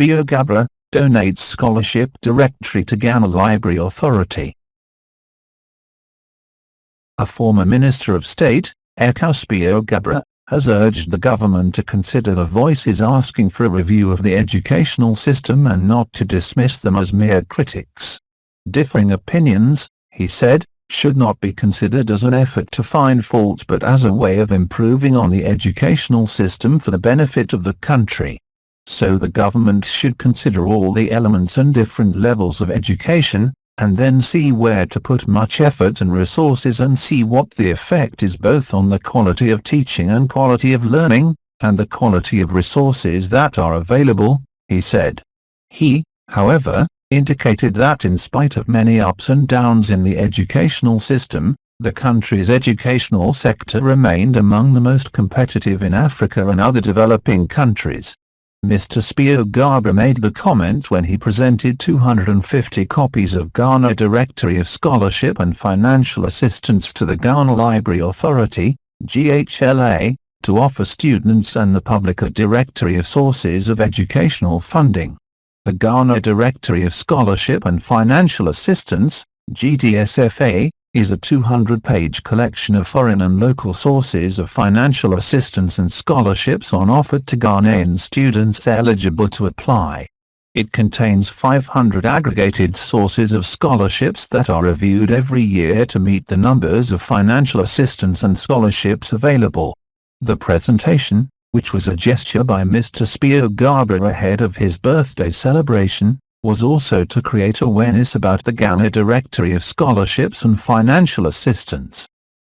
Spio Garbrah, donates scholarship directory to Ghana Library Authority. A former Minister of State, Spio Garbrah, has urged the government to consider the voices asking for a review of the educational system and not to dismiss them as mere critics. Differing opinions, he said, should not be considered as an effort to find fault but as a way of improving on the educational system for the benefit of the country. So the government should consider all the elements and different levels of education, and then see where to put much effort and resources and see what the effect is both on the quality of teaching and quality of learning, and the quality of resources that are available, he said. He, however, indicated that in spite of many ups and downs in the educational system, the country's educational sector remained among the most competitive in Africa and other developing countries. Mr. Spio Garbrah made the comment when he presented 250 copies of Ghana Directory of Scholarship and Financial Assistance to the Ghana Library Authority, GHLA, to offer students and the public a directory of sources of educational funding. The Ghana Directory of Scholarship and Financial Assistance, GDSFA, is a 200-page collection of foreign and local sources of financial assistance and scholarships on offer to Ghanaian students eligible to apply. It contains 500 aggregated sources of scholarships that are reviewed every year to meet the numbers of financial assistance and scholarships available. The presentation, which was a gesture by Mr. Spio Garbrah ahead of his birthday celebration, was also to create awareness about the Ghana Directory of Scholarships and Financial Assistance.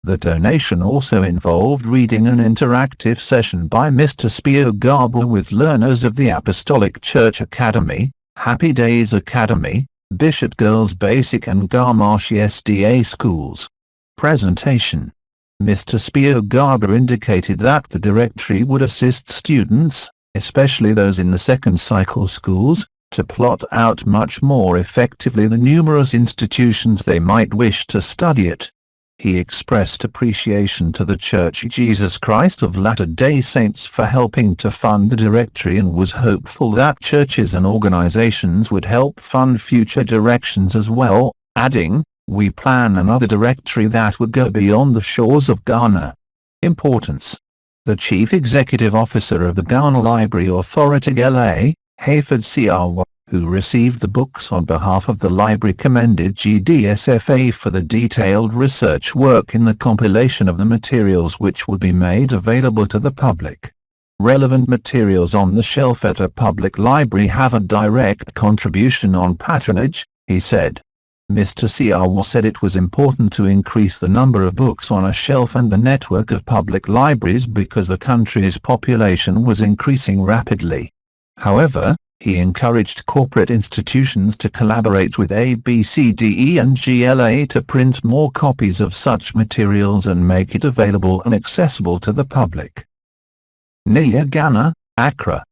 The donation also involved reading an interactive session by Mr. Spio Garbrah with learners of the Apostolic Church Academy, Happy Days Academy, Bishop Girls Basic and Garmashi SDA schools. Presentation. Mr. Spio Garbrah indicated that the directory would assist students, especially those in the second cycle schools, to plot out much more effectively the numerous institutions they might wish to study at. He expressed appreciation to the Church Jesus Christ of Latter-day Saints for helping to fund the directory and was hopeful that churches and organizations would help fund future directions as well, adding, "We plan another directory that would go beyond the shores of Ghana." Importance. The Chief Executive Officer of the Ghana Library Authority GLA, Hayford Siawa, who received the books on behalf of the library, commended GDSFA for the detailed research work in the compilation of the materials which will be made available to the public. Relevant materials on the shelf at a public library have a direct contribution on patronage, he said. Mr. Siawa said it was important to increase the number of books on a shelf and the network of public libraries because the country's population was increasing rapidly. However, he encouraged corporate institutions to collaborate with ABCDE and GLA to print more copies of such materials and make it available and accessible to the public. Near Ghana, Accra.